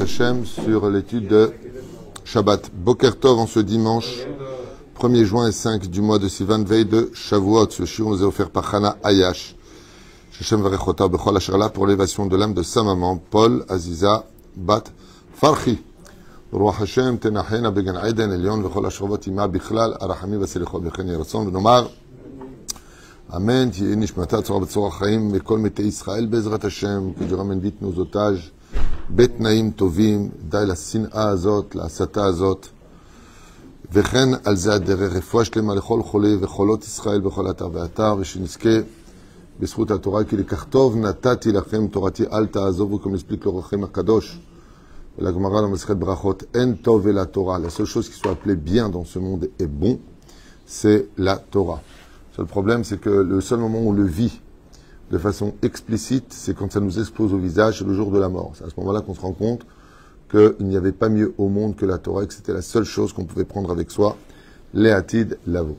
Hashem sur l'étude de Shabbat. Boker Tov en ce dimanche 1er juin et 5 du mois de Sivan, veille de Shavuot. Ce shiur nous est offert par Hana Ayash. Hashem Varechota Bechol Asherla pour l'élévation de l'âme de sa maman, Paul Aziza Bat Farchi. Ruach Hashem Tenachena Began Eden Elion Vechol Ashervot Ima Bichlal Arachami Vaselichot Bechen Yeratzon V'nomar Amen. Tiye Nishmata Tzora B'Tzora Chaim Mekol Mete Israël Bezrat Hashem. Que Dieu ramène vite nos otages. בתנאים טובים, די לשנאה הזאת, להסתה הזאת, וכן על זה הדרך, רפואה שלמה לכל חולי וחולות ישראל בכל אתר ואתר, ושנזכה בזכות התורה, כי לכך טוב נתתי לכם תורתי אל תעזובו, comme l'explique le Rachem הקדוש, ולגמרא למסכת ברכות, אין טוב אלא תורה. La seule chose qui soit appelée bien dans ce monde est bon, c'est la Torah. Le seul problème, c'est que le seul moment où on le vit de façon explicite, c'est quand ça nous explose au visage, c'est le jour de la mort. C'est à ce moment-là qu'on se rend compte qu'il n'y avait pas mieux au monde que la Torah, et que c'était la seule chose qu'on pouvait prendre avec soi, Léatid Lavo.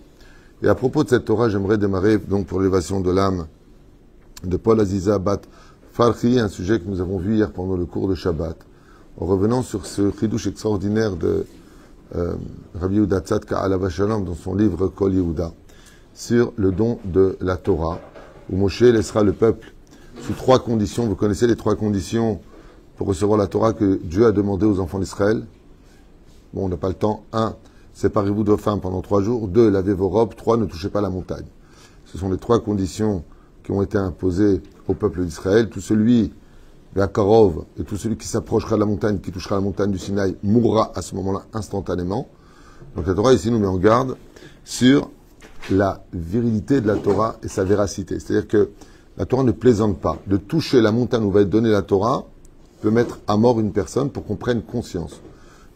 Et à propos de cette Torah, j'aimerais démarrer donc pour l'élévation de l'âme de Paul Aziza Bat Farchi, un sujet que nous avons vu hier pendant le cours de Shabbat, en revenant sur ce chidouche extraordinaire de Rabbi Yehuda Tzadka Alav Shalom dans son livre Kol Yehuda, sur le don de la Torah, où Moshe laissera le peuple sous trois conditions. Vous connaissez les trois conditions pour recevoir la Torah que Dieu a demandé aux enfants d'Israël. Bon, on n'a pas le temps. 1. Séparez-vous de vos femmes pendant 3 jours. 2. Lavez vos robes. 3. Ne touchez pas la montagne. Ce sont les trois conditions qui ont été imposées au peuple d'Israël. Tout celui, la Karov, et tout celui qui s'approchera de la montagne, qui touchera la montagne du Sinaï, mourra à ce moment-là instantanément. Donc la Torah ici nous met en garde sur la virilité de la Torah et sa véracité. C'est-à-dire que la Torah ne plaisante pas. De toucher la montagne où va être donnée la Torah peut mettre à mort une personne pour qu'on prenne conscience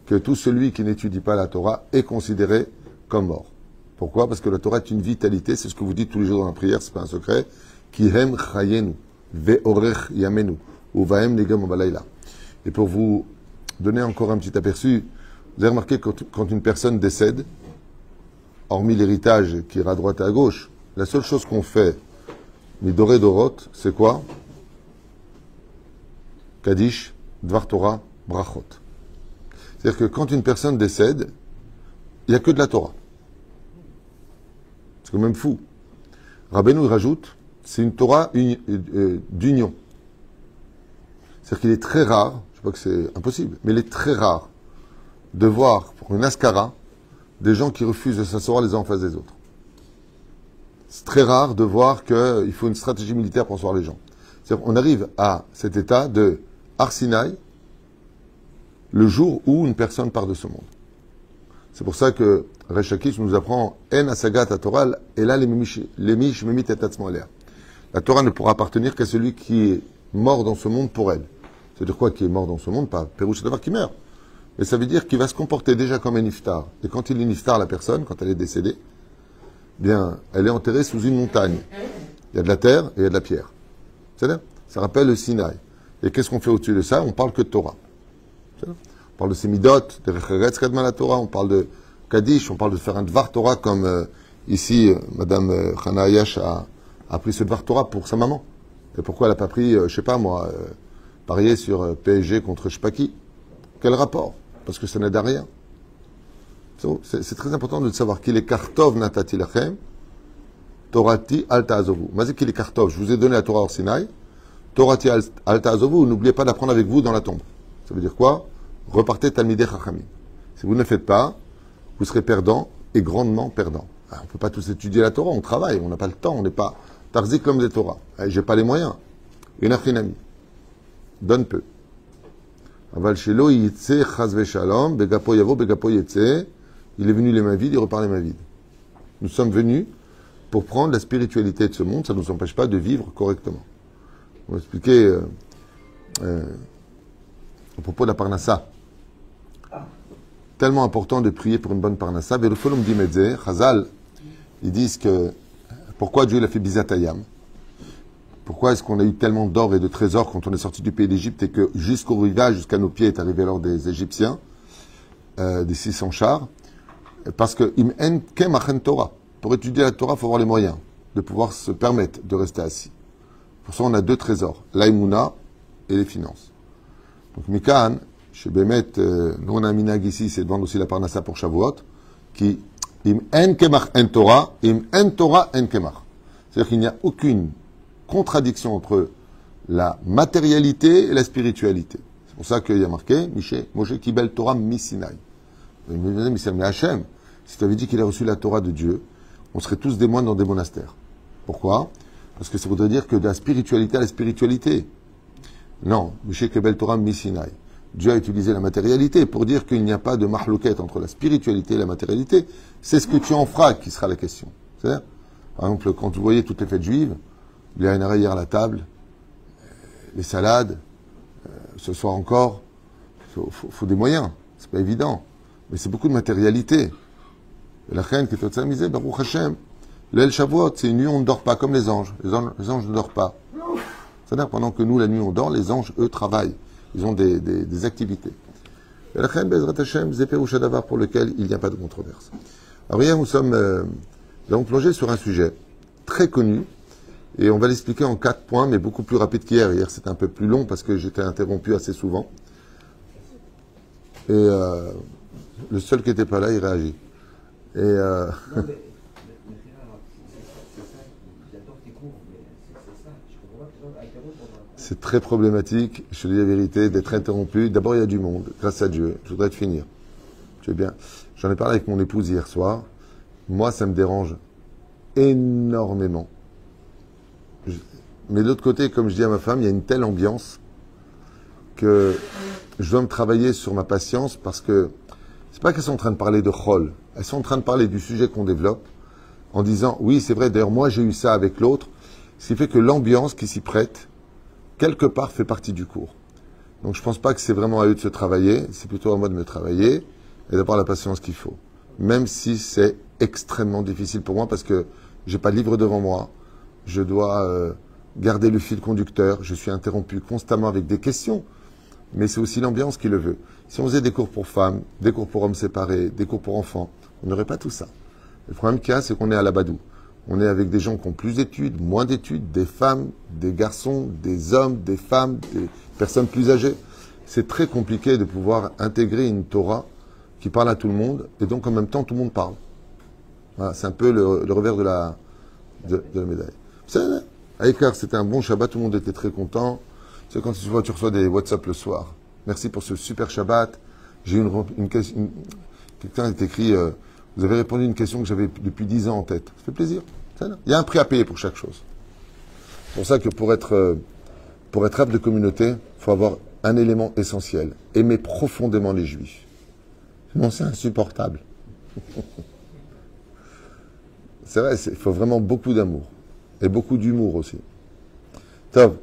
que tout celui qui n'étudie pas la Torah est considéré comme mort. Pourquoi? Parce que la Torah est une vitalité, c'est ce que vous dites tous les jours dans la prière, c'est pas un secret. Kihem chayenu, ve'orech yamenu, uvahem negam balayla. Et pour vous donner encore un petit aperçu, vous avez remarqué que quand une personne décède, hormis l'héritage qui ira à droite et à gauche, la seule chose qu'on fait, Midoré Dorot, c'est quoi? Kaddish, Dvar Torah, Brachot. C'est-à-dire que quand une personne décède, il n'y a que de la Torah. C'est quand même fou. Rabbeinu, il rajoute, c'est une Torah d'union. C'est-à-dire qu'il est très rare, je ne sais pas que c'est impossible, mais il est très rare de voir pour une askara des gens qui refusent de s'asseoir les uns en face des autres. C'est très rare de voir qu'il faut une stratégie militaire pour asseoir les gens. C'est-à-dire qu'on arrive à cet état de Har Sinaï le jour où une personne part de ce monde. C'est pour ça que Resh Lakish nous apprend En asagat Torah et là les mish memit et atzmo alea. La Torah ne pourra appartenir qu'à celui qui est mort dans ce monde pour elle. C'est-à-dire quoi qui est mort dans ce monde? Pas Pérouche Davar qui meurt. Mais ça veut dire qu'il va se comporter déjà comme un niftar. Et quand il est niftar, la personne, quand elle est décédée, bien, elle est enterrée sous une montagne. Il y a de la terre et il y a de la pierre. C'est-à-dire, ça rappelle le Sinaï. Et qu'est-ce qu'on fait au-dessus de ça? On parle que de Torah. On parle de Semidot, de Recheretz Kadma la Torah, on parle de Kaddish, on parle de faire un Dvar Torah comme ici, Madame Hana Ayash a pris ce Dvar Torah pour sa maman. Et pourquoi elle n'a pas pris, je sais pas moi, parier sur PSG contre je sais pas qui? Quel rapport? Parce que ça n'aide à rien. C'est très important de savoir qu'il est kartov natati lachem, torati al ta'azovu. Mazé qu'il est kartov, je vous ai donné la Torah hors Sinaï, torati al ta'azovu, n'oubliez pas d'apprendre avec vous dans la tombe. Ça veut dire quoi? Repartez talmidei chachamim. Si vous ne le faites pas, vous serez perdant et grandement perdant. On ne peut pas tous étudier la Torah, on travaille, on n'a pas le temps, on n'est pas tarzik comme des Torah. J'ai pas les moyens. Une afrinami. Donne peu. Aval shelo yitse chazve shalom, begapo yavo, begapo yitse. Il est venu les mains vides, il repart les mains vides. Nous sommes venus pour prendre la spiritualité de ce monde, ça ne nous empêche pas de vivre correctement. On va expliquer à propos de la parnassa. Tellement important de prier pour une bonne parnassa. Verufolum dit Medze, Chazal, ils disent que pourquoi Dieu l'a fait bizatayam? Pourquoi est-ce qu'on a eu tellement d'or et de trésors quand on est sorti du pays d'Égypte et que jusqu'au rivage, jusqu'à nos pieds, est arrivé l'or des Égyptiens, des 600 chars? Parce que Torah. Pour étudier la Torah, il faut avoir les moyens de pouvoir se permettre de rester assis. Pour ça, on a 2 trésors, l'aïmouna et les finances. Donc Mikan, Chez Bémet, nous on a un minag ici, c'est de vendre aussi la parnassa pour Shavuot, qui, im en kemach en Torah, im en Torah en kemach. C'est-à-dire qu'il n'y a aucune contradiction entre la matérialité et la spiritualité. C'est pour ça qu'il y a marqué, Moshe Kibel Torah Misinaï. Mais Hachem, si tu avais dit qu'il a reçu la Torah de Dieu, on serait tous des moines dans des monastères. Pourquoi? Parce que ça voudrait dire que de la spiritualité à la spiritualité. Non, Moshe Kibel Torah Misinaï. Dieu a utilisé la matérialité pour dire qu'il n'y a pas de mahlouquette entre la spiritualité et la matérialité. C'est ce que tu en feras qui sera la question. C'est-à-dire, par exemple, quand vous voyez toutes les fêtes juives, il y a une arrière à la table, les salades, ce soir encore, il faut des moyens. C'est pas évident. Mais c'est beaucoup de matérialité. Et la reine qui est au misé, Baruch Hashem, l'El Shavuot, c'est une nuit où on ne dort pas, comme les anges. Les anges ne dorment pas. C'est-à-dire, pendant que nous, la nuit, on dort, les anges, eux, travaillent. Ils ont des activités. Et la reine Bezrat Hashem, Zépé ou Shadavar, pour lequel il n'y a pas de controverse. Alors hier, nous avons plongé sur un sujet très connu, et on va l'expliquer en 4 points, mais beaucoup plus rapide qu'hier. Hier, c'était un peu plus long parce que j'étais interrompu assez souvent. Et le seul qui n'était pas là, il réagit. Et c'est très problématique, je te dis la vérité, d'être interrompu. D'abord, il y a du monde, grâce à Dieu. Je voudrais te finir. Tu es bien. J'en ai parlé avec mon épouse hier soir. Moi, ça me dérange énormément. Mais de l'autre côté, comme je dis à ma femme, il y a une telle ambiance que je dois me travailler sur ma patience parce que c'est pas qu'elles sont en train de parler de chol. Elles sont en train de parler du sujet qu'on développe en disant, oui, c'est vrai, d'ailleurs, moi, j'ai eu ça avec l'autre. Ce qui fait que l'ambiance qui s'y prête, quelque part, fait partie du cours. Donc, je pense pas que c'est vraiment à eux de se travailler. C'est plutôt à moi de me travailler et d'avoir la patience qu'il faut. Même si c'est extrêmement difficile pour moi parce que j'ai pas de livre devant moi. Je dois garder le fil conducteur. Je suis interrompu constamment avec des questions. Mais c'est aussi l'ambiance qui le veut. Si on faisait des cours pour femmes, des cours pour hommes séparés, des cours pour enfants, on n'aurait pas tout ça. Le problème qu'il y a, c'est qu'on est à la Badou. On est avec des gens qui ont plus d'études, moins d'études, des femmes, des garçons, des hommes, des femmes, des personnes plus âgées. C'est très compliqué de pouvoir intégrer une Torah qui parle à tout le monde, et donc en même temps, tout le monde parle. Voilà, c'est un peu le revers de la médaille. À Écart, c'était un bon Shabbat, tout le monde était très content. C'est quand tu reçois des WhatsApp le soir. Merci pour ce super Shabbat. J'ai eu une question. Quelqu'un a écrit, vous avez répondu à une question que j'avais depuis 10 ans en tête. Ça fait plaisir. Il y a un prix à payer pour chaque chose. C'est pour ça que pour être apte de communauté, il faut avoir un élément essentiel. Aimer profondément les Juifs. Sinon, c'est insupportable. C'est vrai, il faut vraiment beaucoup d'amour. Et beaucoup d'humour aussi. Top.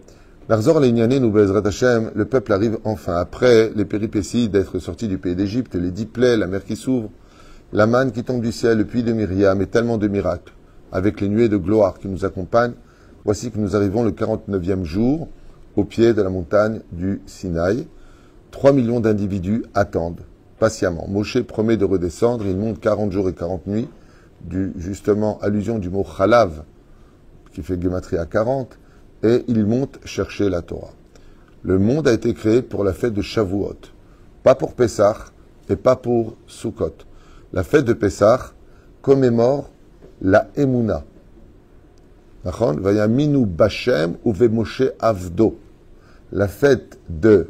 L'Arzor l'Inyané nous Bezrat Hashem, le peuple arrive enfin. Après les péripéties d'être sorti du pays d'Égypte, les 10 plaies, la mer qui s'ouvre, la manne qui tombe du ciel, le puits de Myriam et tellement de miracles, avec les nuées de gloire qui nous accompagnent, voici que nous arrivons le 49e jour, au pied de la montagne du Sinaï. 3 millions d'individus attendent, patiemment. Moshe promet de redescendre, il monte 40 jours et 40 nuits, justement, allusion du mot Chalav, qui fait Gematria 40, et il monte chercher la Torah. Le monde a été créé pour la fête de Shavuot, pas pour Pessah et pas pour Sukkot. La fête de Pessah commémore la Emouna. Vayaminu Bashem uve Moshe Avdo. La fête de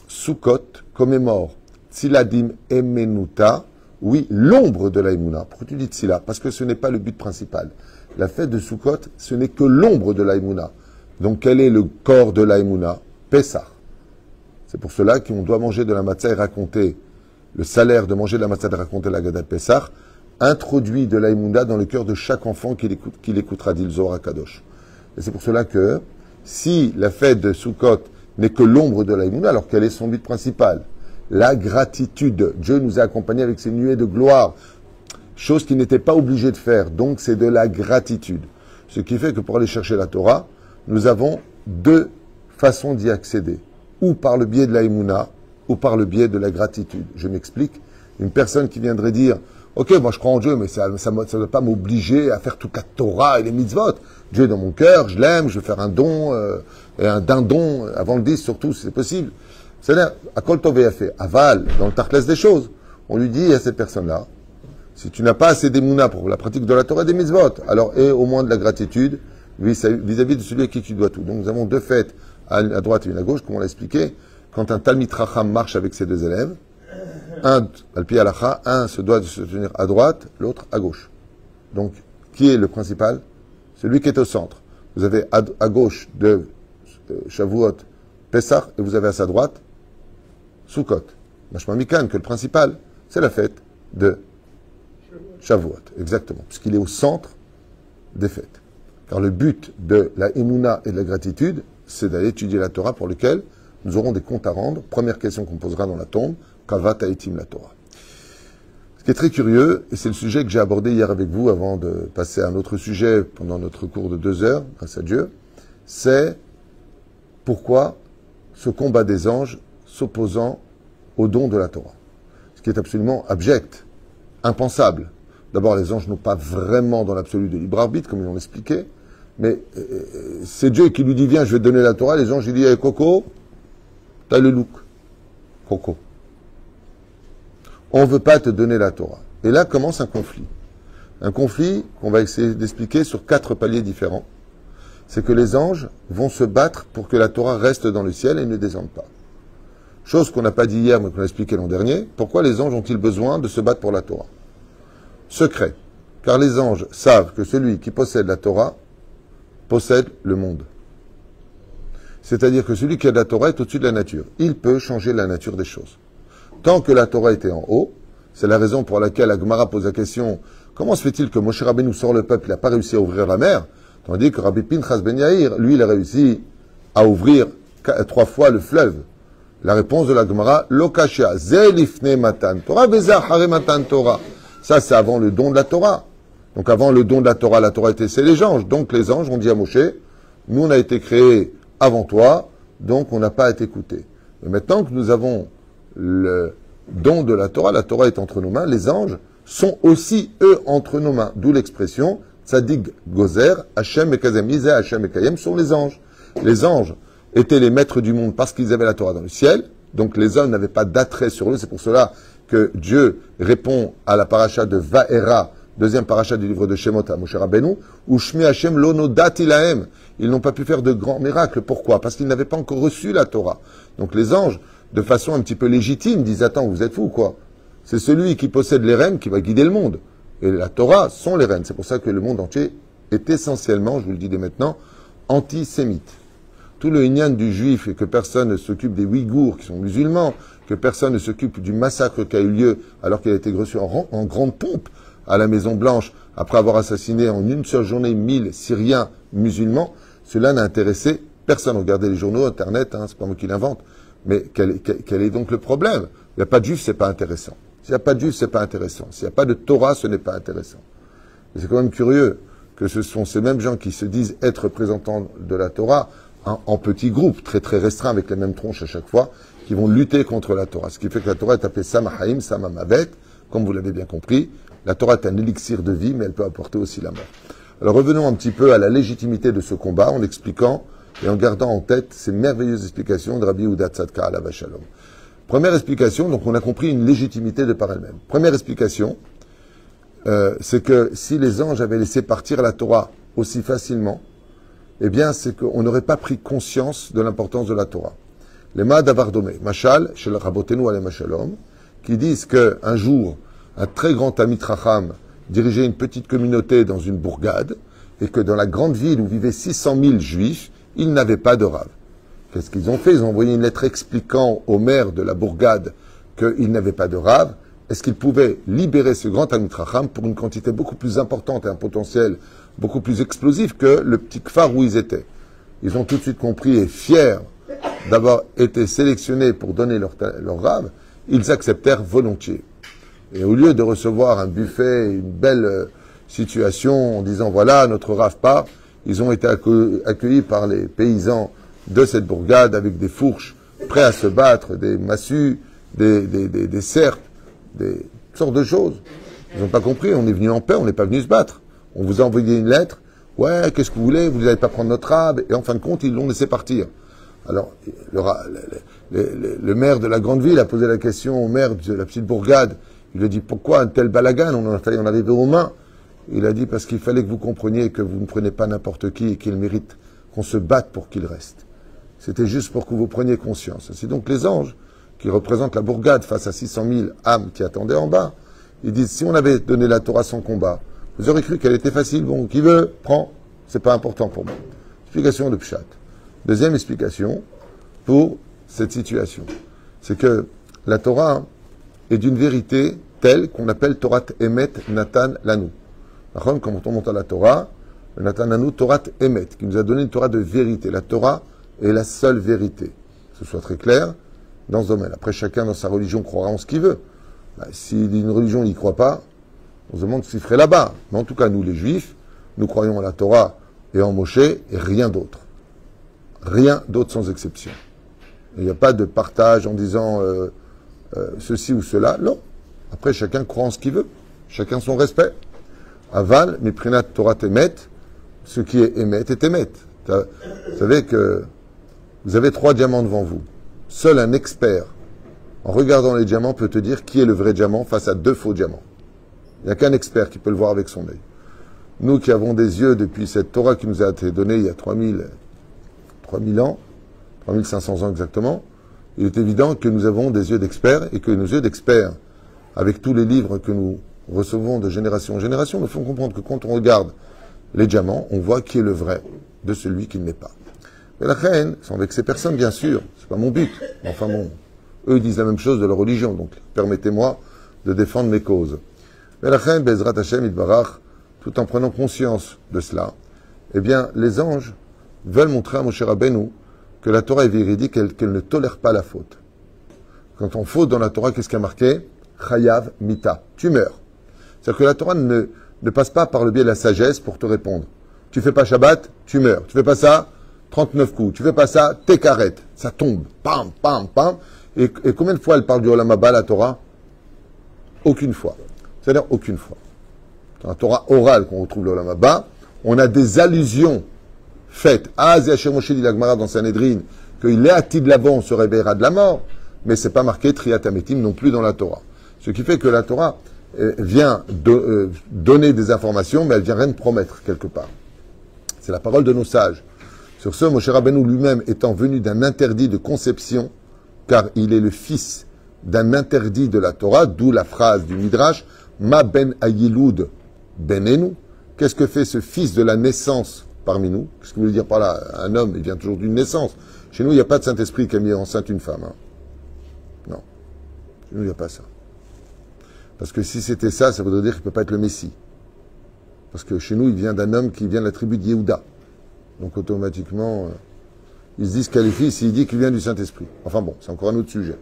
Sukkot commémore Tziladim Emenuta, oui, l'ombre de la Emouna. Pourquoi tu dis Tzila? Parce que ce n'est pas le but principal. La fête de Sukkot, ce n'est que l'ombre de l'Aïmouna. Donc, quel est le corps de l'Aïmouna? Pessah. C'est pour cela qu'on doit manger de la matzah et raconter le salaire de manger de la matzah et de raconter la Gada de Pessah, introduit de l'Aïmouna dans le cœur de chaque enfant qui l'écoutera, dit le Zohar Kadosh. Et c'est pour cela que, si la fête de Sukkot n'est que l'ombre de l'Aïmouna, alors quel est son but principal? La gratitude. Dieu nous a accompagnés avec ses nuées de gloire. Chose qu'il n'était pas obligé de faire. Donc, c'est de la gratitude. Ce qui fait que pour aller chercher la Torah, nous avons 2 façons d'y accéder. Ou par le biais de la Emouna, ou par le biais de la gratitude. Je m'explique. Une personne qui viendrait dire, ok, moi je crois en Dieu, mais ça ne doit pas m'obliger à faire toute la Torah et les mitzvot. Dieu est dans mon cœur, je l'aime, je vais faire un don, et un dindon, avant le 10 surtout, si c'est possible. C'est-à-dire, à Kol Tov fait aval, dans le Tarkles des choses, on lui dit à cette personne-là, si tu n'as pas assez d'émouna pour la pratique de la Torah et des mitzvot, alors aie au moins de la gratitude vis-à-vis de celui à qui tu dois tout. Donc nous avons deux fêtes, à droite et une à gauche, comme on l'a expliqué. Quand un Talmid Chacham marche avec ses deux élèves, un al pi halacha, un se doit de se tenir à droite, l'autre à gauche. Donc, qui est le principal? Celui qui est au centre. Vous avez à gauche de Shavuot, Pessah, et vous avez à sa droite Sukkot. Mashma Mikan, que le principal, c'est la fête de Shavuot, exactement, puisqu'il est au centre des fêtes. Car le but de la Emouna et de la gratitude, c'est d'aller étudier la Torah pour lequel nous aurons des comptes à rendre. Première question qu'on posera dans la tombe, Kavat Haïtim la Torah. Ce qui est très curieux, et c'est le sujet que j'ai abordé hier avec vous avant de passer à un autre sujet pendant notre cours de 2 heures, grâce à Dieu, c'est pourquoi ce combat des anges s'opposant au don de la Torah. Ce qui est absolument abject, impensable. D'abord, les anges n'ont pas vraiment dans l'absolu de libre arbitre, comme ils l'ont expliqué, mais c'est Dieu qui lui dit, viens, je vais te donner la Torah. Les anges, ils disent, hey, Coco, t'as le look. Coco. On ne veut pas te donner la Torah. Et là commence un conflit. Un conflit qu'on va essayer d'expliquer sur 4 paliers différents. C'est que les anges vont se battre pour que la Torah reste dans le ciel et ne descende pas. Chose qu'on n'a pas dit hier, mais qu'on a expliqué l'an dernier. Pourquoi les anges ont-ils besoin de se battre pour la Torah? Secret. Car les anges savent que celui qui possède la Torah possède le monde. C'est-à-dire que celui qui a de la Torah est au-dessus de la nature. Il peut changer la nature des choses. Tant que la Torah était en haut, c'est la raison pour laquelle la Gemara pose la question, comment se fait-il que Moshe Rabbeinu sort le peuple, il n'a pas réussi à ouvrir la mer, tandis que Rabbi Pinchas Ben Yair, lui, il a réussi à ouvrir 3 fois le fleuve. La réponse de la Gemara, Lokashia, Zelifne Matan Torah, Beza Hare Matan Torah. Ça, c'est avant le don de la Torah. Donc avant le don de la Torah était, c'est les anges. Donc les anges ont dit à Moshe, nous on a été créés avant toi, donc on n'a pas à t'écouter. Mais maintenant que nous avons le don de la Torah est entre nos mains, les anges sont aussi, eux, entre nos mains. D'où l'expression, Tzadik Gozer, Hachem et Kazem, Isaiah, Hachem et Kayem sont les anges. Les anges étaient les maîtres du monde parce qu'ils avaient la Torah dans le ciel, donc les hommes n'avaient pas d'attrait sur eux, c'est pour cela que Dieu répond à la paracha de Vaera, deuxième paracha du livre de Shemot à Moshe Rabbeinu, où Shmi Hashem lonodat ilahem. Ils n'ont pas pu faire de grands miracles. Pourquoi? Parce qu'ils n'avaient pas encore reçu la Torah. Donc les anges, de façon un petit peu légitime, disent, attends, vous êtes fous, quoi? C'est celui qui possède les rênes qui va guider le monde. Et la Torah sont les rênes. C'est pour ça que le monde entier est essentiellement, je vous le dis dès maintenant, antisémite. Tout le inyan du juif et que personne ne s'occupe des Ouïghours qui sont musulmans, que personne ne s'occupe du massacre qui a eu lieu alors qu'il a été reçu en grande pompe à la Maison Blanche après avoir assassiné en une seule journée 1000 Syriens musulmans, cela n'a intéressé personne. Regardez les journaux, Internet, c'est pas moi qui l'invente. Mais quel est donc le problème? Il n'y a pas de juif, c'est pas intéressant. S'il n'y a pas de juif, c'est pas intéressant. S'il n'y a pas de Torah, ce n'est pas intéressant. Mais c'est quand même curieux que ce sont ces mêmes gens qui se disent être représentants de la Torah en petits groupes, très très restreints avec les mêmes tronches à chaque fois, qui vont lutter contre la Torah. Ce qui fait que la Torah est appelée Samahaim, Samamavet, comme vous l'avez bien compris. La Torah est un élixir de vie, mais elle peut apporter aussi la mort. Alors revenons un petit peu à la légitimité de ce combat en expliquant et en gardant en tête ces merveilleuses explications de Rabbi Yehuda Tzadka alav Shalom. Première explication, donc on a compris une légitimité de par elle-même. Première explication, c'est que si les anges avaient laissé partir la Torah aussi facilement, eh bien c'est qu'on n'aurait pas pris conscience de l'importance de la Torah. Les Ma'adavardomé, Machal, chez le Rabotenu alem Shalom, qui disent qu'un jour, un très grand Talmid Chacham dirigeait une petite communauté dans une bourgade, et que dans la grande ville où vivaient 600 000 juifs, ils n'avaient pas de rave. Qu'est-ce qu'ils ont fait? Ils ont envoyé une lettre expliquant au maire de la bourgade qu'ils n'avaient pas de rave. Est-ce qu'ils pouvaient libérer ce grand Talmid Chacham pour une quantité beaucoup plus importante et un potentiel beaucoup plus explosif que le petit kfar où ils étaient? Ils ont tout de suite compris et fiers d'avoir été sélectionnés pour donner leur rave, ils acceptèrent volontiers. Et au lieu de recevoir un buffet, une belle situation en disant voilà, notre rave part, ils ont été accueillis par les paysans de cette bourgade avec des fourches prêts à se battre, des massues, des serpes, des sortes de choses. Ils n'ont pas compris, on est venu en paix, on n'est pas venu se battre. On vous a envoyé une lettre, ouais, qu'est-ce que vous voulez, vous n'allez pas prendre notre rave, et en fin de compte, ils l'ont laissé partir. Alors, le maire de la grande ville a posé la question au maire de la petite bourgade. Il lui a dit, pourquoi un tel balagan? On a failli en arriver aux mains. Il a dit, parce qu'il fallait que vous compreniez que vous ne prenez pas n'importe qui et qu'il mérite qu'on se batte pour qu'il reste. C'était juste pour que vous preniez conscience. C'est donc les anges qui représentent la bourgade face à 600 000 âmes qui attendaient en bas. Ils disent, si on avait donné la Torah sans combat, vous aurez cru qu'elle était facile. Bon, qui veut, prend. C'est pas important pour moi. Explication de Pshat. Deuxième explication pour cette situation. C'est que la Torah est d'une vérité telle qu'on appelle Torah Emet Natan Lanu. Quand on monte à la Torah, le Natan Lanu, Torah Emet, qui nous a donné une Torah de vérité. La Torah est la seule vérité. Que ce soit très clair dans ce domaine. Après, chacun dans sa religion croira en ce qu'il veut. S'il dit une religion, il n'y croit pas, on se demande ce qu'il ferait là-bas. Mais en tout cas, nous les Juifs, nous croyons en la Torah et en Moshe et rien d'autre. Rien d'autre sans exception. Il n'y a pas de partage en disant ceci ou cela. Non. Après, chacun croit en ce qu'il veut. Chacun son respect. Aval, Miprinat Torah Emet, ce qui est Emet est Emet. Vous savez que vous avez 3 diamants devant vous. Seul un expert, en regardant les diamants, peut te dire qui est le vrai diamant face à 2 faux diamants. Il n'y a qu'un expert qui peut le voir avec son œil. Nous qui avons des yeux depuis cette Torah qui nous a été donnée il y a 3000 ans, 3500 ans exactement, il est évident que nous avons des yeux d'experts et que nos yeux d'experts, avec tous les livres que nous recevons de génération en génération, nous font comprendre que quand on regarde les diamants, on voit qui est le vrai de celui qui ne l'est pas. Mais la reine, sans avec ces personnes, bien sûr, c'est pas mon but. Enfin bon, eux disent la même chose de leur religion, donc permettez-moi de défendre mes causes. Mais la reine, Bezrat Hashem Itbarach, tout en prenant conscience de cela, eh bien, les anges veulent montrer à Moshe Rabbeinu que la Torah est véridique, qu'elle ne tolère pas la faute. Quand on faute dans la Torah, qu'est-ce qu'il y a marqué? Chayav Mita, tu meurs. C'est-à-dire que la Torah ne passe pas par le biais de la sagesse pour te répondre. Tu fais pas Shabbat, tu meurs. Tu fais pas ça, 39 coups. Tu fais pas ça, t'es carrette. Ça tombe. Pam, pam, pam. Et combien de fois elle parle du Olam Haba, la Torah? Aucune fois. C'est-à-dire aucune fois. Dans la Torah orale qu'on retrouve le Olam Haba, on a des allusions faites. Ah, Zéachem Moshe dit la Gemara dans Sanhedrin, qu'il est actif de l'avant, on se réveillera de la mort. Mais c'est pas marqué Triat Ametim non plus dans la Torah. Ce qui fait que la Torah vient donner des informations, mais elle vient rien de promettre quelque part. C'est la parole de nos sages. Sur ce, Moshe Rabbeinu lui-même étant venu d'un interdit de conception, car il est le fils d'un interdit de la Torah, d'où la phrase du Midrash, Ma ben Ayilud benenu. Qu'est-ce que fait ce fils de la naissance parmi nous? Qu'est-ce que vous voulez dire par là? Un homme, il vient toujours d'une naissance. Chez nous, il n'y a pas de Saint-Esprit qui a mis enceinte une femme. Hein. Non. Chez nous, il n'y a pas ça. Parce que si c'était ça, ça voudrait dire qu'il ne peut pas être le Messie. Parce que chez nous, il vient d'un homme qui vient de la tribu de Yehuda. Donc automatiquement, il se disqualifie s'il dit qu'il vient du Saint-Esprit. Enfin bon, c'est encore un autre sujet.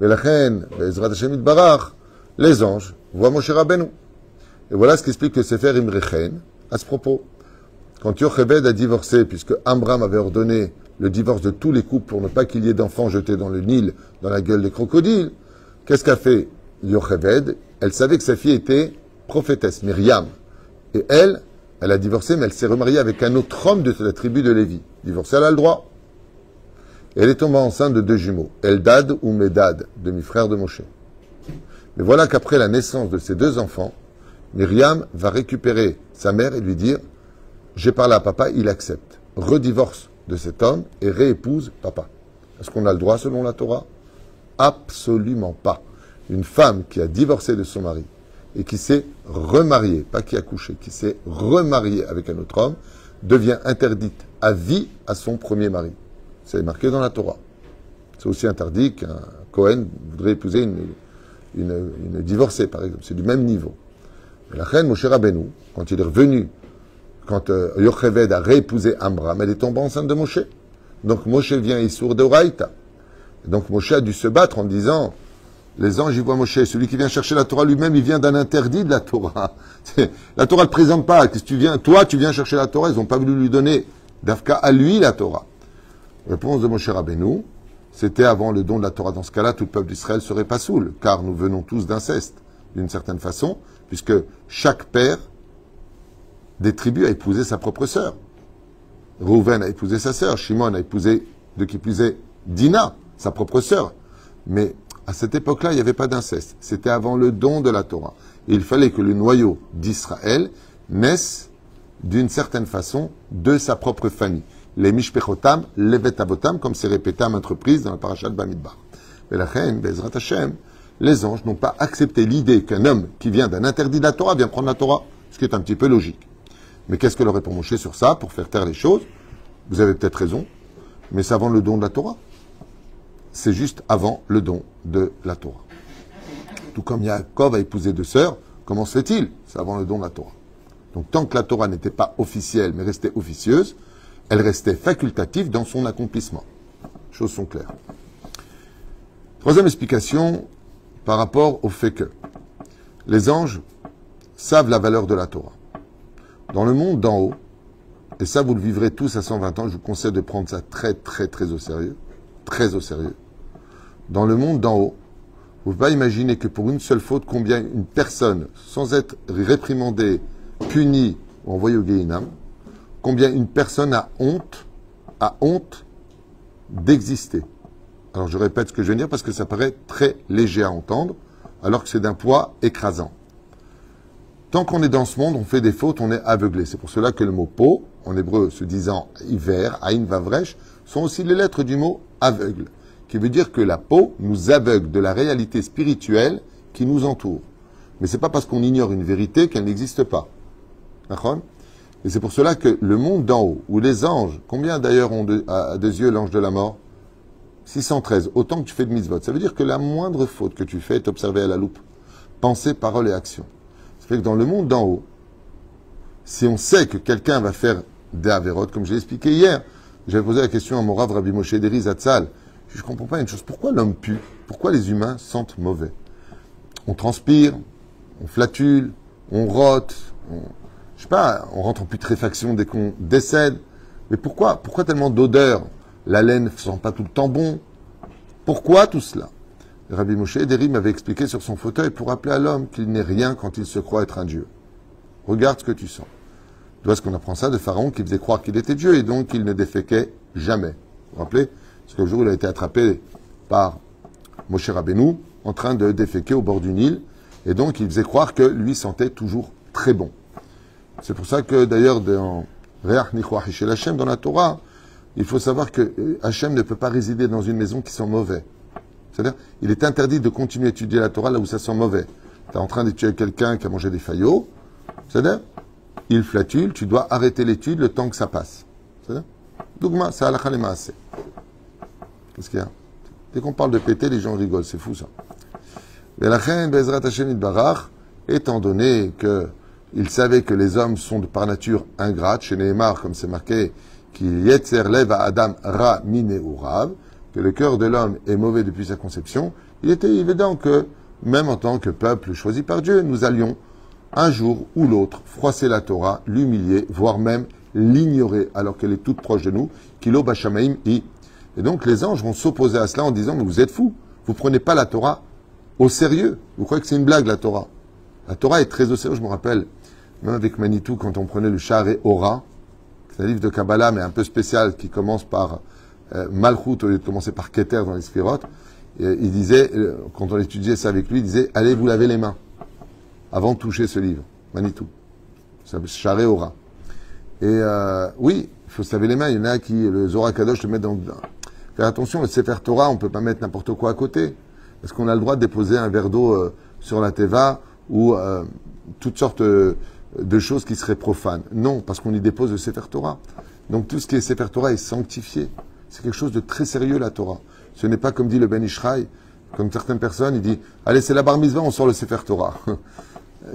Mais la reine, Bezrat Hashem Itbarach, les anges voient Moshe Rabbeinu. Et voilà ce qu'explique le Sefer Imrechen à ce propos. Quand Yocheved a divorcé, puisque Amram avait ordonné le divorce de tous les couples pour ne pas qu'il y ait d'enfants jetés dans le Nil, dans la gueule des crocodiles, qu'est-ce qu'a fait Yocheved? Elle savait que sa fille était prophétesse, Myriam. Et elle a divorcé, mais elle s'est remariée avec un autre homme de la tribu de Lévi. Divorcée, elle a le droit. Et elle est tombée enceinte de 2 jumeaux, Eldad ou Medad, demi-frère de Moshe. Mais voilà qu'après la naissance de ces 2 enfants, Myriam va récupérer sa mère et lui dire « J'ai parlé à papa, il accepte. Redivorce de cet homme et réépouse papa. » Est-ce qu'on a le droit selon la Torah? Absolument pas. Une femme qui a divorcé de son mari et qui s'est remariée, pas qui a couché, qui s'est remariée avec un autre homme, devient interdite à vie à son premier mari. C'est marqué dans la Torah. C'est aussi interdit qu'un Cohen voudrait épouser une divorcée, par exemple. C'est du même niveau. Mais la reine Moshe Rabbeinu, quand il est revenu, quand Yocheved a réépousé Amram, elle est tombée enceinte de Moshe. Donc Moshe vient Issour de Oraïta. Donc Moshe a dû se battre en disant, les anges y voient Moshe, celui qui vient chercher la Torah lui-même, il vient d'un interdit de la Torah. La Torah ne le présente pas. Toi, tu viens chercher la Torah, ils n'ont pas voulu lui donner d'Afka à lui la Torah. Réponse de Moshe Rabbeinu, c'était avant le don de la Torah. Dans ce cas-là, tout le peuple d'Israël serait pas saoul, car nous venons tous d'inceste, d'une certaine façon, puisque chaque père des tribus a épousé sa propre sœur. Rouven a épousé sa sœur, Shimon a épousé, de qui plus est, Dina. sa propre sœur. Mais à cette époque-là, il n'y avait pas d'inceste. C'était avant le don de la Torah. Et il fallait que le noyau d'Israël naisse d'une certaine façon de sa propre famille. Les Mishpechotam, les Betabotam, comme c'est répété à maintes reprises dans la parasha de Bamidbar. Mais la reine, Bezrat Hashem, les anges n'ont pas accepté l'idée qu'un homme qui vient d'un interdit de la Torah vient prendre la Torah, ce qui est un petit peu logique. Mais qu'est-ce que leur répond Moshe sur ça, pour faire taire les choses? Vous avez peut-être raison, mais c'est avant le don de la Torah. C'est juste avant le don de la Torah. Tout comme Yaakov a épousé deux sœurs, comment se fait-il? C'est avant le don de la Torah. Donc tant que la Torah n'était pas officielle, mais restait officieuse, elle restait facultative dans son accomplissement. Les choses sont claires. Troisième explication, par rapport au fait que les anges savent la valeur de la Torah. Dans le monde d'en haut, et ça vous le vivrez tous à 120 ans, je vous conseille de prendre ça très très très au sérieux, très au sérieux. Dans le monde d'en haut, vous ne pouvez pas imaginer que pour une seule faute, combien une personne, sans être réprimandée, punie ou envoyée au Guéhinam, combien une personne a honte d'exister. Alors je répète ce que je viens de dire parce que ça paraît très léger à entendre, alors que c'est d'un poids écrasant. Tant qu'on est dans ce monde, on fait des fautes, on est aveuglé. C'est pour cela que le mot peau, en hébreu se disant hiver, aïn vavresh, sont aussi les lettres du mot aveugle, qui veut dire que la peau nous aveugle de la réalité spirituelle qui nous entoure. Mais c'est pas parce qu'on ignore une vérité qu'elle n'existe pas. D'accord ? Et c'est pour cela que le monde d'en haut, où les anges, combien d'ailleurs ont à deux yeux l'ange de la mort? 613, autant que tu fais de mitzvot. Ça veut dire que la moindre faute que tu fais est observée à la loupe. Pensée, parole et action. Ça fait que dans le monde d'en haut, si on sait que quelqu'un va faire des avérotes, comme je l'ai expliqué hier, j'avais posé la question à mon Rav Rabbi Moshe Deri Zatzal, je ne comprends pas une chose, pourquoi l'homme pue? Pourquoi les humains sentent mauvais? On transpire, on flatule, on rote, je sais pas, on rentre en putréfaction dès qu'on décède. Mais pourquoi tellement d'odeur? La laine ne sent pas tout le temps bon. Pourquoi tout cela? Rabbi Moshe Deri m'avait expliqué sur son fauteuil pour rappeler à l'homme qu'il n'est rien quand il se croit être un dieu. Regarde ce que tu sens. D'où est-ce qu'on apprend ça de Pharaon qui faisait croire qu'il était Dieu et donc qu'il ne déféquait jamais? Vous vous rappelez? Parce qu'un jour il a été attrapé par Moshe Rabbeinu en train de déféquer au bord du Nil et donc il faisait croire que lui sentait toujours très bon. C'est pour ça que d'ailleurs dans Reach Nichoach Shel Hashem, dans la Torah, il faut savoir que Hachem ne peut pas résider dans une maison qui sent mauvais. C'est-à-dire, il est interdit de continuer à étudier la Torah là où ça sent mauvais. Tu es en train d'étudier quelqu'un qui a mangé des faillots, c'est-à-dire, il flatule, tu dois arrêter l'étude le temps que ça passe. C'est-à-dire, Dougma, c'est halakha le maaseh. Qu'est-ce qu'il y a? Dès qu'on parle de péter, les gens rigolent, c'est fou ça. Mais la reine Bezrat Hashem Itbarach, étant donné qu'il savait que les hommes sont par nature ingrates, chez Nehemar, comme c'est marqué, qu'il yetzer lev à Adam ra mine urav, que le cœur de l'homme est mauvais depuis sa conception, il était évident que, même en tant que peuple choisi par Dieu, nous allions, un jour ou l'autre, froisser la Torah, l'humilier, voire même l'ignorer, alors qu'elle est toute proche de nous, kilo bashamaim i. Et donc les anges vont s'opposer à cela en disant, mais vous êtes fous, vous prenez pas la Torah au sérieux, vous croyez que c'est une blague la Torah. La Torah est très au sérieux, je me rappelle, même avec Manitou, quand on prenait le Sha'arei Ora, c'est un livre de Kabbalah, mais un peu spécial, qui commence par Malchut, au lieu de commencer par Keter dans les Sphirot. Il disait, quand on étudiait ça avec lui, il disait, allez vous laver les mains, avant de toucher ce livre, Manitou. Ça s'appelle Sha'arei Ora. Et oui, il faut se laver les mains. Il y en a qui, le Zohar Kadosh, le met dans... Faire attention, le Sefer Torah, on ne peut pas mettre n'importe quoi à côté. Est-ce qu'on a le droit de déposer un verre d'eau sur la Teva ou toutes sortes de choses qui seraient profanes? Non, parce qu'on y dépose le Sefer Torah. Donc tout ce qui est Sefer Torah est sanctifié. C'est quelque chose de très sérieux, la Torah. Ce n'est pas comme dit le Ben Ishraï, comme certaines personnes, il dit, allez, c'est la bar mitzvah, on sort le Sefer Torah.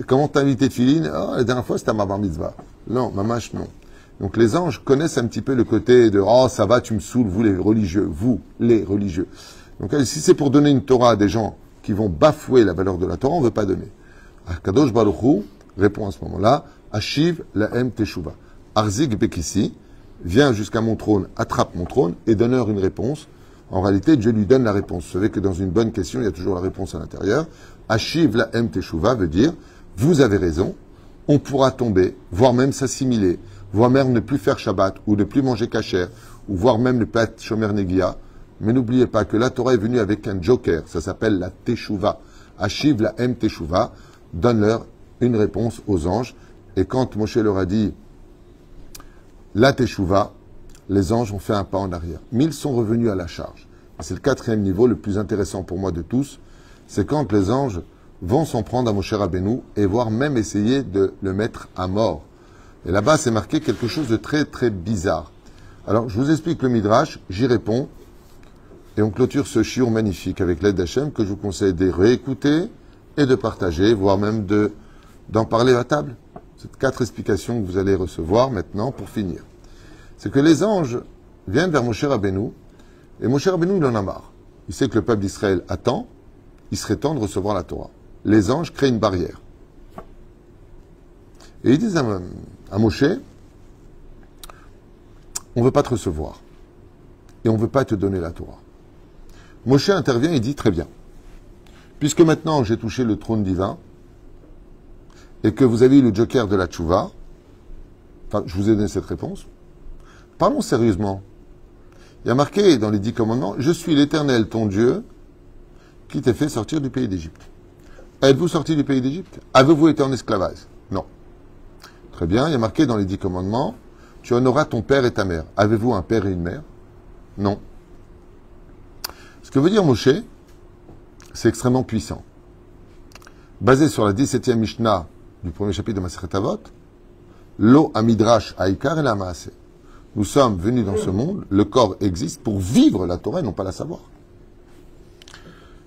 Comment t'as invité Tfilin? Oh, la dernière fois, c'était à ma bar mitzvah. Non, mamash, non. Donc les anges connaissent un petit peu le côté de, oh, ça va, tu me saoules, vous les religieux. Donc si c'est pour donner une Torah à des gens qui vont bafouer la valeur de la Torah, on ne veut pas donner. Kadosh Baruch Hu répond à ce moment-là, Ashiv lahem teshuva. Arzik Bekissi vient jusqu'à mon trône, attrape mon trône et donne-leur une réponse. En réalité, Dieu lui donne la réponse. Vous savez que dans une bonne question, il y a toujours la réponse à l'intérieur. Ashiv lahem teshuva veut dire, vous avez raison, on pourra tomber, voire même s'assimiler, voire même ne plus faire Shabbat, ou ne plus manger kasher, ou voire même ne pas être shomer negia, Mais n'oubliez pas que la Torah est venue avec un joker, ça s'appelle la Teshuvah. Ashiv la M Teshuvah, donne-leur une réponse aux anges. Et quand Moshe leur a dit la Teshuvah, les anges ont fait un pas en arrière. Mais ils sont revenus à la charge. C'est le quatrième niveau, le plus intéressant pour moi de tous. C'est quand les anges vont s'en prendre à Moshe Rabbeinu et voire même essayer de le mettre à mort. Et là-bas, c'est marqué quelque chose de très très bizarre. Alors, je vous explique le Midrash, j'y réponds. Et on clôture ce shiur magnifique avec l'aide d'Hachem que je vous conseille de réécouter et de partager, voire même d'en parler à table. C'est 4 explications que vous allez recevoir maintenant pour finir. C'est que les anges viennent vers Moshe Rabbeinu et Moshe Rabbeinu, il en a marre. Il sait que le peuple d'Israël attend, il serait temps de recevoir la Torah. Les anges créent une barrière. Et ils disent à Moshe, on ne veut pas te recevoir et on ne veut pas te donner la Torah. Moshe intervient et dit, très bien, puisque maintenant j'ai touché le trône divin et que vous avez eu le joker de la tchouva, enfin, je vous ai donné cette réponse, parlons sérieusement. Il y a marqué dans les 10 commandements, je suis l'Éternel, ton Dieu, qui t'ai fait sortir du pays d'Égypte. Êtes-vous sorti du pays d'Égypte? Avez-vous été en esclavage? Non. Très bien, il y a marqué dans les 10 commandements, tu honoreras ton père et ta mère. Avez-vous un père et une mère? Non. Ce que veut dire Moshe, c'est extrêmement puissant. Basé sur la 17e Mishnah du premier chapitre de Masechet Avot, Lo Amidrash Haïkar et la Maaseh. Nous sommes venus dans ce monde, le corps existe pour vivre la Torah et non pas la savoir.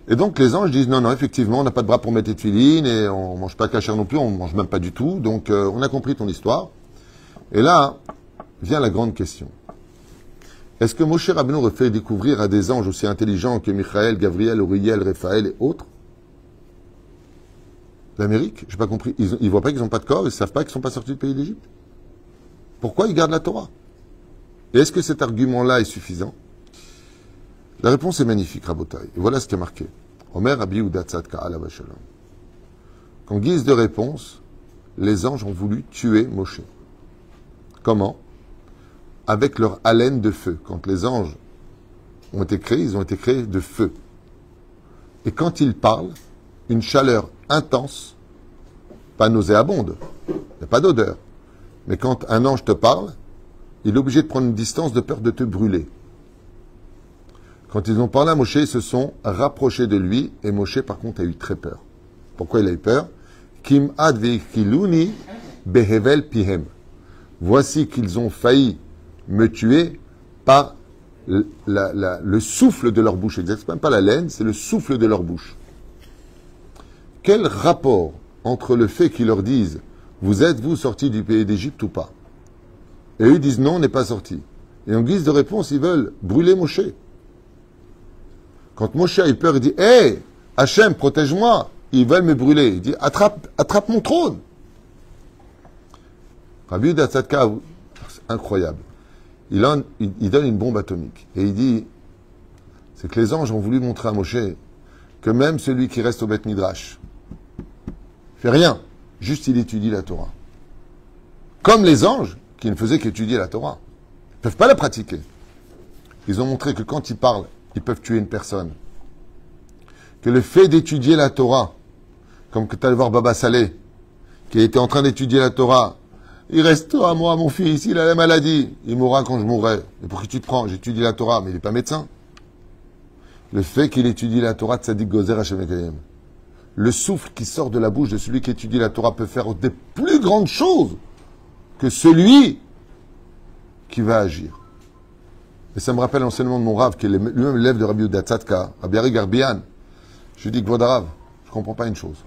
Et donc les anges disent, non, effectivement, on n'a pas de bras pour mettre les tefilines et on ne mange pas kasher non plus, on ne mange même pas du tout, donc on a compris ton histoire. Et là, vient la grande question. Est-ce que Moshe Rabbeinu aurait fait découvrir à des anges aussi intelligents que Michael, Gabriel, Uriel, Raphaël et autres l'Amérique? J'ai pas compris. Ils ne voient pas qu'ils n'ont pas de corps, ils ne savent pas qu'ils ne sont pas sortis du pays d'Égypte. Pourquoi ils gardent la Torah? Et est-ce que cet argument-là est suffisant? La réponse est magnifique, Rabotai. Et voilà ce qui est marqué. Omer Rabbi Yehuda Tzadka alav shalom. Qu'en guise de réponse, les anges ont voulu tuer Moshe. Comment? Avec leur haleine de feu. Quand les anges ont été créés, ils ont été créés de feu. Et quand ils parlent, une chaleur intense, pas nauséabonde, il n'y a pas d'odeur. Mais quand un ange te parle, il est obligé de prendre une distance de peur de te brûler. Quand ils ont parlé à Moshe, ils se sont rapprochés de lui, et Moshe, par contre, a eu très peur. Pourquoi il a eu peur? Kim ad veikiluni behevel pihem. Voici qu'ils ont failli me tuer par le souffle de leur bouche. Exactement, pas la laine, c'est le souffle de leur bouche. Quel rapport entre le fait qu'ils leur disent « Vous êtes-vous sortis du pays d'Égypte ou pas ?» Et eux disent « Non, on n'est pas sortis. » Et en guise de réponse, ils veulent brûler Moshe. Quand Moshe a eu peur, il dit « Hé, Hachem, protège-moi !» Ils veulent me brûler. Il dit « Attrape mon trône !» Rabbi Yehuda Tzadka, c'est incroyable. Il donne une bombe atomique. Et il dit, c'est que les anges ont voulu montrer à Moshe que même celui qui reste au Beth Midrash fait rien. Juste il étudie la Torah. Comme les anges qui ne faisaient qu'étudier la Torah. Ils ne peuvent pas la pratiquer. Ils ont montré que quand ils parlent, ils peuvent tuer une personne. Que le fait d'étudier la Torah, comme que tu allais voir Baba Saleh, qui était en train d'étudier la Torah, il reste à moi, mon fils, il a la maladie. Il mourra quand je mourrai. Et pour qui tu te prends? J'étudie la Torah, mais il n'est pas médecin. Le fait qu'il étudie la Torah, Tzadik Gozer Hashem Ekayem. Le souffle qui sort de la bouche de celui qui étudie la Torah peut faire des plus grandes choses que celui qui va agir. Et ça me rappelle l'enseignement de mon Rav, qui est lui-même l'élève de Rabbi Yehuda Tzadka, Rabbi Ari Garbian. Je lui dis, Rav, je ne comprends pas une chose.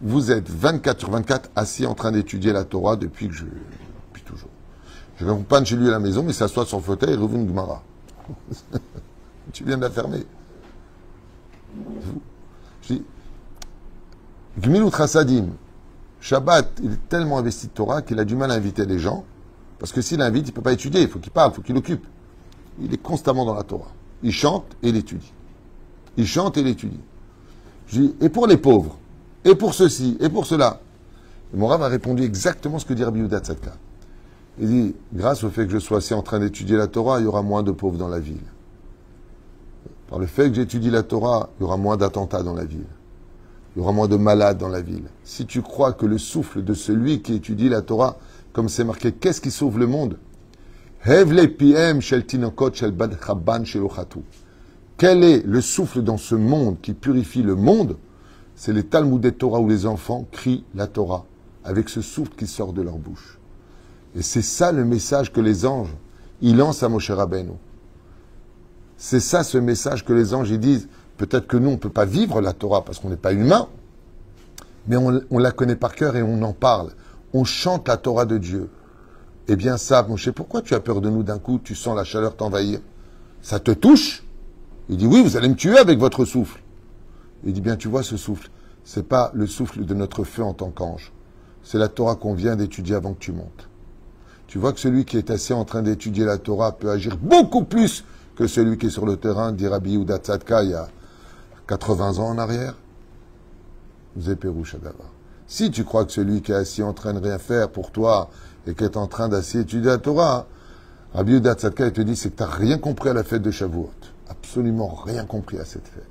Vous êtes 24 sur 24 assis en train d'étudier la Torah depuis toujours. Je l'accompagne chez lui à la maison, mais il s'assoit sur le fauteuil et rouvre une Gemara. Tu viens de la fermer. Je dis, Gmilut Chassadim, Shabbat, il est tellement investi de Torah qu'il a du mal à inviter les gens, parce que s'il invite, il ne peut pas étudier, il faut qu'il parle, il faut qu'il occupe. Il est constamment dans la Torah. Il chante et il étudie. Il chante et il étudie. Je dis, et pour les pauvres? Et pour ceci, et pour cela. Et mon Rav a répondu exactement ce que dit Rabbi Yehuda Tzadka. Il dit, grâce au fait que je sois assis en train d'étudier la Torah, il y aura moins de pauvres dans la ville. Par le fait que j'étudie la Torah, il y aura moins d'attentats dans la ville. Il y aura moins de malades dans la ville. Si tu crois que le souffle de celui qui étudie la Torah, comme c'est marqué, qu'est-ce qui sauve le monde? Quel est le souffle dans ce monde qui purifie le monde? C'est les Talmudei Torah où les enfants crient la Torah avec ce souffle qui sort de leur bouche. Et c'est ça le message que les anges, ils lancent à Moshe Rabbeinu. C'est ça ce message que les anges, ils disent. Peut-être que nous, on ne peut pas vivre la Torah parce qu'on n'est pas humain, mais on la connaît par cœur et on en parle. On chante la Torah de Dieu. Eh bien ça, Moshe, pourquoi tu as peur de nous d'un coup? Tu sens la chaleur t'envahir. Ça te touche? Il dit, oui, vous allez me tuer avec votre souffle. Il dit, bien, tu vois ce souffle, c'est pas le souffle de notre feu en tant qu'ange. C'est la Torah qu'on vient d'étudier avant que tu montes. Tu vois que celui qui est assis en train d'étudier la Torah peut agir beaucoup plus que celui qui est sur le terrain, dit Rabbi Yehuda Tzadka, il y a 80 ans en arrière. Zéperouche Adava. Si tu crois que celui qui est assis en train de rien faire pour toi et qui est en train d'assis étudier la Torah, Rabbi Yehuda Tzadka, il te dit, c'est que tu n'as rien compris à la fête de Shavuot. Absolument rien compris à cette fête.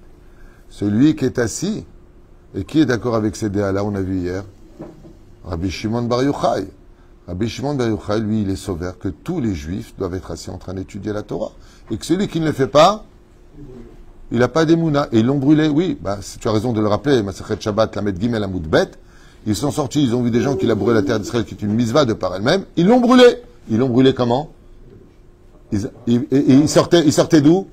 Celui qui est assis et qui est d'accord avec ces déas-là, on a vu hier, Rabbi Shimon Bar Yochai. Rabbi Shimon Bar Yochai, lui, il est sauveur que tous les juifs doivent être assis en train d'étudier la Torah. Et que celui qui ne le fait pas, il n'a pas d'émouna. Et ils l'ont brûlé, oui. Bah, tu as raison de le rappeler. Masachet Shabbat, la Gimel, la Moudbet. Ils sont sortis, ils ont vu des gens qui labouraient la terre d'Israël, qui est une misva de par elle-même. Ils l'ont brûlé. Ils l'ont brûlé comment? Ils sortaient d'où?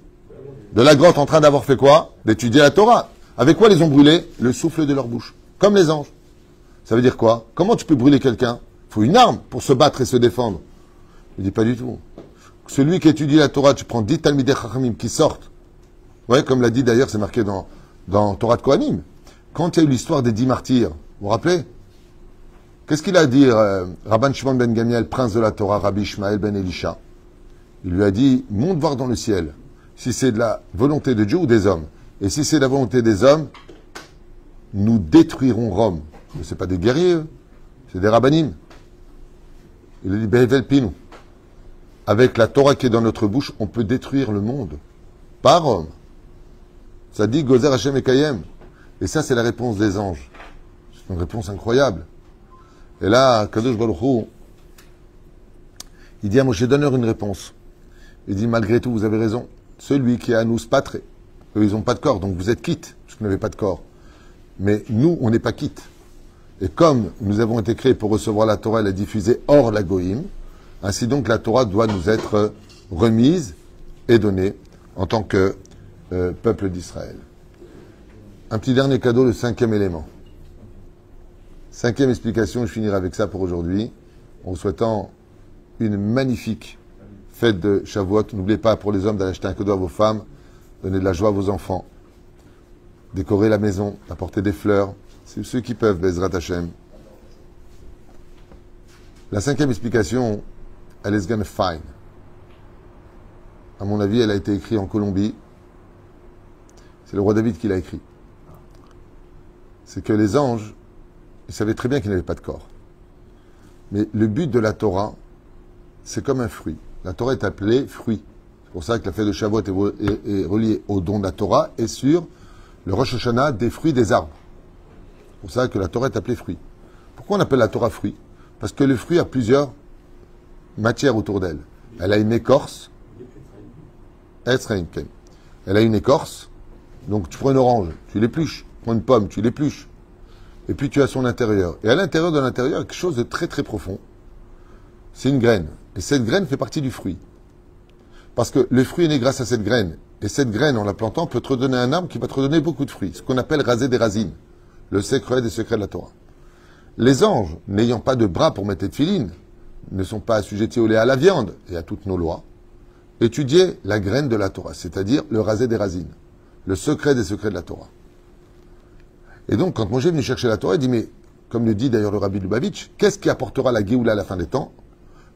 De la grotte en train d'avoir fait quoi? D'étudier la Torah. Avec quoi les ont brûlés? Le souffle de leur bouche. Comme les anges. Ça veut dire quoi? Comment tu peux brûler quelqu'un? Il faut une arme pour se battre et se défendre. Il dit pas du tout. Celui qui étudie la Torah, tu prends 10 Talmidei Chachamim qui sortent. Ouais, comme l'a dit d'ailleurs, c'est marqué dans Torah de Kohanim. Quand il y a eu l'histoire des 10 martyrs, vous vous rappelez? Qu'est-ce qu'il a dit, Rabban Shimon ben Gamiel, prince de la Torah, Rabbi Ishmael ben Elisha? Il lui a dit, monte voir dans le ciel, si c'est de la volonté de Dieu ou des hommes. Et si c'est de la volonté des hommes, nous détruirons Rome. Mais ce n'est pas des guerriers, eux. C'est des rabbanim. Il a dit, Behevel Pinu. Avec la Torah qui est dans notre bouche, on peut détruire le monde. Pas Rome. Ça dit Gozer Hashem et Kayem. Et ça, c'est la réponse des anges. C'est une réponse incroyable. Et là, Kadosh Baruch Hu, il dit à Moshe, donne-leur une réponse. Il dit, malgré tout, vous avez raison. Celui qui est à nous spatré, eux, ils n'ont pas de corps, donc vous êtes quittes, parce que vous n'avez pas de corps. Mais nous, on n'est pas quittes. Et comme nous avons été créés pour recevoir la Torah et la diffuser hors la Goïm, ainsi donc la Torah doit nous être remise et donnée en tant que peuple d'Israël. Un petit dernier cadeau, le 5e élément. 5e explication, je finirai avec ça pour aujourd'hui, en vous souhaitant une magnifique fête de Shavuot. N'oubliez pas, pour les hommes, d'aller acheter un cadeau à vos femmes, donner de la joie à vos enfants, décorer la maison, apporter des fleurs. C'est ceux qui peuvent, Bezrat Hashem. La 5e explication, elle est gonna fine. À mon avis, elle a été écrite en Colombie. C'est le roi David qui l'a écrit. C'est que les anges, ils savaient très bien qu'ils n'avaient pas de corps. Mais le but de la Torah, c'est comme un fruit. La Torah est appelée fruit. C'est pour ça que la fête de Shavuot est reliée au don de la Torah et sur le Rosh Hashanah des fruits des arbres. C'est pour ça que la Torah est appelée fruit. Pourquoi on appelle la Torah fruit? Parce que le fruit a plusieurs matières autour d'elle. Elle a une écorce. Elle a une écorce. Donc tu prends une orange, tu l'épluches. Tu prends une pomme, tu l'épluches. Et puis tu as son intérieur. Et à l'intérieur de l'intérieur, quelque chose de très très profond. C'est une graine. Et cette graine fait partie du fruit. Parce que le fruit est né grâce à cette graine. Et cette graine, en la plantant, peut te redonner un arbre qui va te redonner beaucoup de fruits. Ce qu'on appelle raser des racines. Le secret des secrets de la Torah. Les anges, n'ayant pas de bras pour mettre des tefilines, ne sont pas assujettis au lait à la viande et à toutes nos lois, étudiaient la graine de la Torah, c'est-à-dire le raser des racines. Le secret des secrets de la Torah. Et donc, quand Moshe est venu chercher la Torah, il dit, mais, comme le dit d'ailleurs le Rabbi Lubavitch, qu'est-ce qui apportera la Géoula à la fin des temps?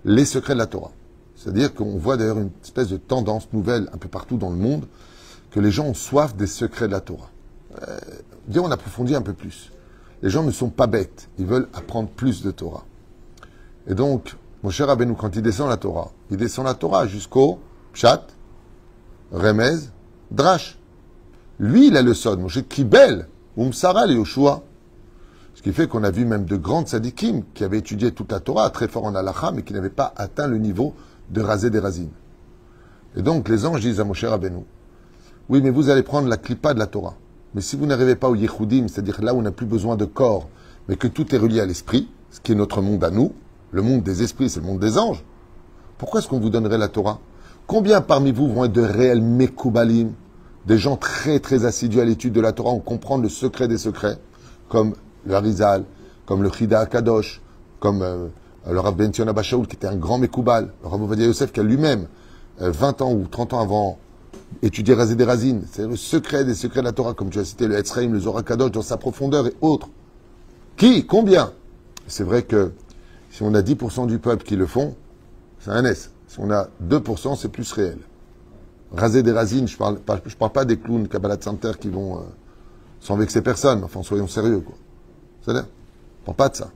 Les secrets de la Torah. C'est-à-dire qu'on voit d'ailleurs une espèce de tendance nouvelle un peu partout dans le monde, que les gens ont soif des secrets de la Torah. Dire on approfondit un peu plus. Les gens ne sont pas bêtes, ils veulent apprendre plus de Torah. Et donc, Moshe Rabbeinu, quand il descend la Torah jusqu'au Pshat, Remez, Drash. Lui, il a le sod. Moshe Kibel, Umsara le Yoshua. Ce qui fait qu'on a vu même de grandes sadikim qui avaient étudié toute la Torah, très fort en halakha, mais qui n'avaient pas atteint le niveau de raser des racines. Et donc, les anges disent à Moshe Rabbeinu, oui, mais vous allez prendre la clipa de la Torah. Mais si vous n'arrivez pas au Yehudim, c'est-à-dire là où on n'a plus besoin de corps, mais que tout est relié à l'esprit, ce qui est notre monde à nous, le monde des esprits, c'est le monde des anges, pourquoi est-ce qu'on vous donnerait la Torah? Combien parmi vous vont être de réels Mekoubalim, des gens très très assidus à l'étude de la Torah, on comprend le secret des secrets, comme le Harizal, comme le Chida Akadosh, comme le Rav Ben Zion Abba Shaul, qui était un grand Mekoubal, le Rav Ovadia Yosef, qui a lui-même, 20 ans ou 30 ans avant, étudié Razé des Razines. C'est le secret des secrets de la Torah, comme tu as cité le Etzraim, le Zohar Kadosh, dans sa profondeur et autres. Qui? Combien? C'est vrai que si on a 10% du peuple qui le font, c'est un S. Si on a 2%, c'est plus réel. Raser des Razines, je parle pas des clowns Kabbalah Center qui vont sans vexer personne. Enfin, soyons sérieux, quoi. C'est-à-dire, on parle pas de ça.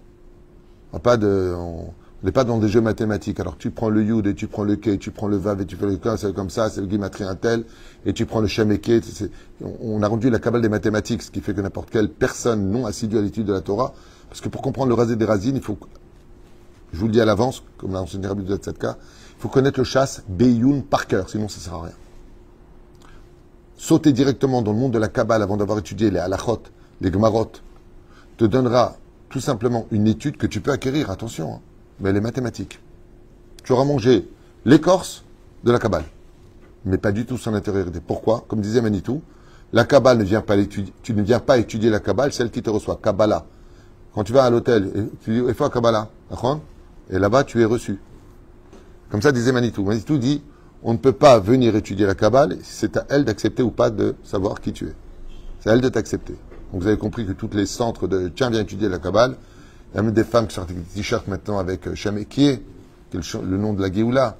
On n'est pas dans des jeux mathématiques. Alors tu prends le Yud et tu prends le Ke, tu prends le Vav et tu fais le Ka, c'est comme ça, c'est le Gimatri un tel, et tu prends le Shem et Ke. On a rendu la Kabbale des mathématiques, ce qui fait que n'importe quelle personne non assidue à l'étude de la Torah, parce que pour comprendre le Razé des Razines, il faut, je vous le dis à l'avance, comme l'a enseigné Rabbi de Tzadka, il faut connaître le chasse Beyoun par cœur, sinon ça ne sert à rien. Sauter directement dans le monde de la Kabbale avant d'avoir étudié les halachot, les Gemarot, te donnera tout simplement une étude que tu peux acquérir, attention, hein, mais elle est mathématique. Tu auras mangé l'écorce de la Kabbale, mais pas du tout son intériorité. Pourquoi? Comme disait Manitou, la Kabbale ne vient pas l'étudier, tu ne viens pas étudier la Kabbale, celle qui te reçoit, Kabbalah. Quand tu vas à l'hôtel, tu dis, il faut Kabbalah, et là-bas tu es reçu. Comme ça disait Manitou. Manitou dit, on ne peut pas venir étudier la Kabbale, c'est à elle d'accepter ou pas de savoir qui tu es. C'est à elle de t'accepter. Donc vous avez compris que tous les centres de tiens, viens étudier la Kabbale. Il y a même des femmes qui sortent avec des t-shirts maintenant avec Shem Ekié, qui est le nom de la Géoula.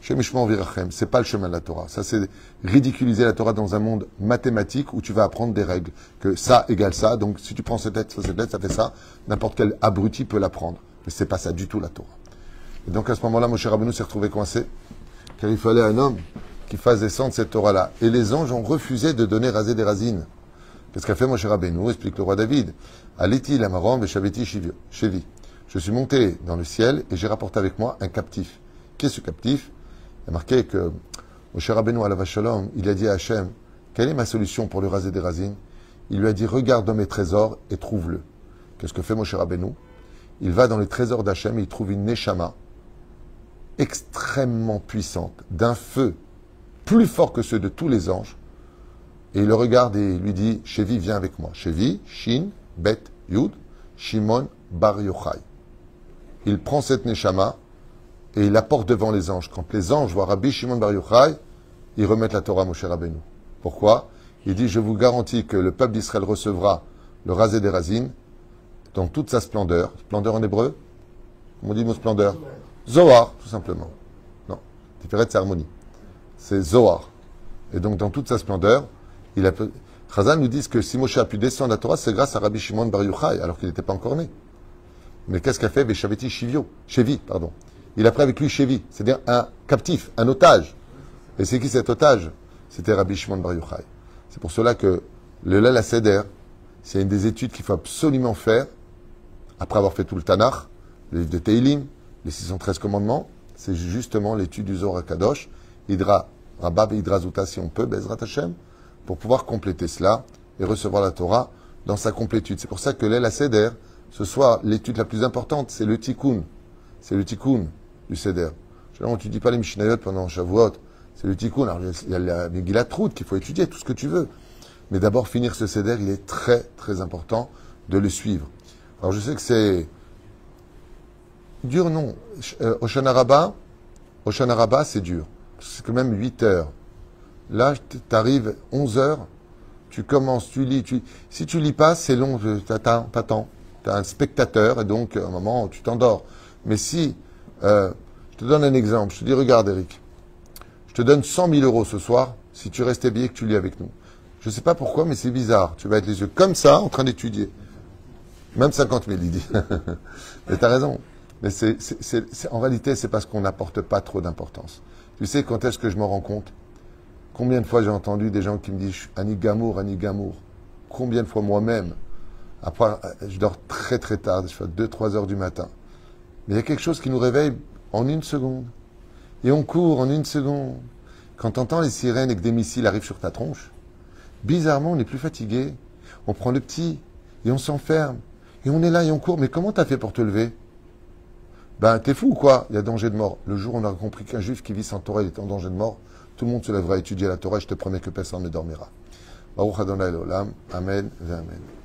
Shem Ishmael Virachem, c'est pas le chemin de la Torah. Ça, c'est ridiculiser la Torah dans un monde mathématique où tu vas apprendre des règles. Que ça égale ça. Donc si tu prends cette lettre, ça fait ça. N'importe quel abruti peut l'apprendre. Mais c'est pas ça du tout la Torah. Et donc à ce moment-là, Moshe Rabbeinu s'est retrouvé coincé. Car il fallait un homme qui fasse descendre cette Torah-là. Et les anges ont refusé de donner raser des racines. Qu'est-ce qu'a fait Moshe Rabbeinu? Explique le roi David. Aleti lamaram veshaveti shevi. Je suis monté dans le ciel et j'ai rapporté avec moi un captif. Qui est ce captif? Il y a marqué que Moshe Rabbeinu alav shalom, il a dit à Hachem, quelle est ma solution pour lui raser des racines? Il lui a dit, regarde dans mes trésors et trouve-le. Qu'est-ce que fait Moshe Rabbeinu? Il va dans les trésors d'Hachem et il trouve une neshama extrêmement puissante, d'un feu plus fort que ceux de tous les anges. Et il le regarde et il lui dit, Shevi, viens avec moi. Shevi, Shin, Bet, Yud, Shimon, Bar Yochai. Il prend cette neshama et il la porte devant les anges. Quand les anges voient Rabbi Shimon Bar Yochai, ils remettent la Torah à Moshe Rabbeinu. Pourquoi? Il dit, je vous garantis que le peuple d'Israël recevra le rasé des racines dans toute sa splendeur. Splendeur en hébreu? Comment on dit le mot splendeur? Zohar, tout simplement. Non, Tiferet, c'est harmonie. C'est Zohar. Et donc, dans toute sa splendeur, Chazal nous dit que si Moshe a pu descendre la Torah, c'est grâce à Rabbi Shimon Bar Yochai, alors qu'il n'était pas encore né. Mais qu'est-ce qu'a fait Veshaveti Shevi, pardon. Il a pris avec lui Shevi, c'est-à-dire un captif, un otage. Et c'est qui cet otage? C'était Rabbi Shimon Bar Yochai. C'est pour cela que le Leil HaSeder, c'est une des études qu'il faut absolument faire, après avoir fait tout le Tanakh, le livre de Teilim, les 613 commandements, c'est justement l'étude du Zohar Kadosh, Hydra, Rabba et Hydra Zuta, si on peut, Bezrat Hashem, pour pouvoir compléter cela et recevoir la Torah dans sa complétude. C'est pour ça que Leil HaSeder, ce soit l'étude la plus importante, c'est le Tikkun. C'est le Tikkun du Seder. Généralement, tu ne dis pas les Mishnayot pendant Shavuot, c'est le Tikkun. Alors, il y a la Megillat Ruth qu'il faut étudier, tout ce que tu veux. Mais d'abord, finir ce Seder, il est très, très important de le suivre. Alors, je sais que c'est dur, non. Hoshana Rabbah, c'est dur. C'est quand même 8 heures. Là, tu arrives 11 heures, tu commences, tu lis. Si tu lis pas, c'est long, t'attends. Tu as un spectateur et donc, à un moment, tu t'endors. Mais si, je te donne un exemple. Je te dis, regarde, Eric, je te donne 100 000 euros ce soir si tu restes éveillé que tu lis avec nous. Je ne sais pas pourquoi, mais c'est bizarre. Tu vas être les yeux comme ça, en train d'étudier. Même 50 000, il dit. Mais tu as raison. Mais en réalité, c'est parce qu'on n'apporte pas trop d'importance. Tu sais, quand est-ce que je me rends compte? Combien de fois j'ai entendu des gens qui me disent Ani Gamour, Ani Gamour. Combien de fois moi-même, après, je dors très très tard, je fais 2-3 heures du matin. Mais il y a quelque chose qui nous réveille en une seconde. Et on court en une seconde. Quand tu entends les sirènes et que des missiles arrivent sur ta tronche, bizarrement, on n'est plus fatigué. On prend le petit et on s'enferme. Et on est là et on court. Mais comment t'as fait pour te lever? Ben, t'es fou ou quoi? Il y a danger de mort. Le jour où on a compris qu'un juif qui vit sans Torah, il est en danger de mort, tout le monde se lèvera à étudier la Torah. Je te promets que personne ne dormira. Baruch Adonai Olam. Amen. Amen.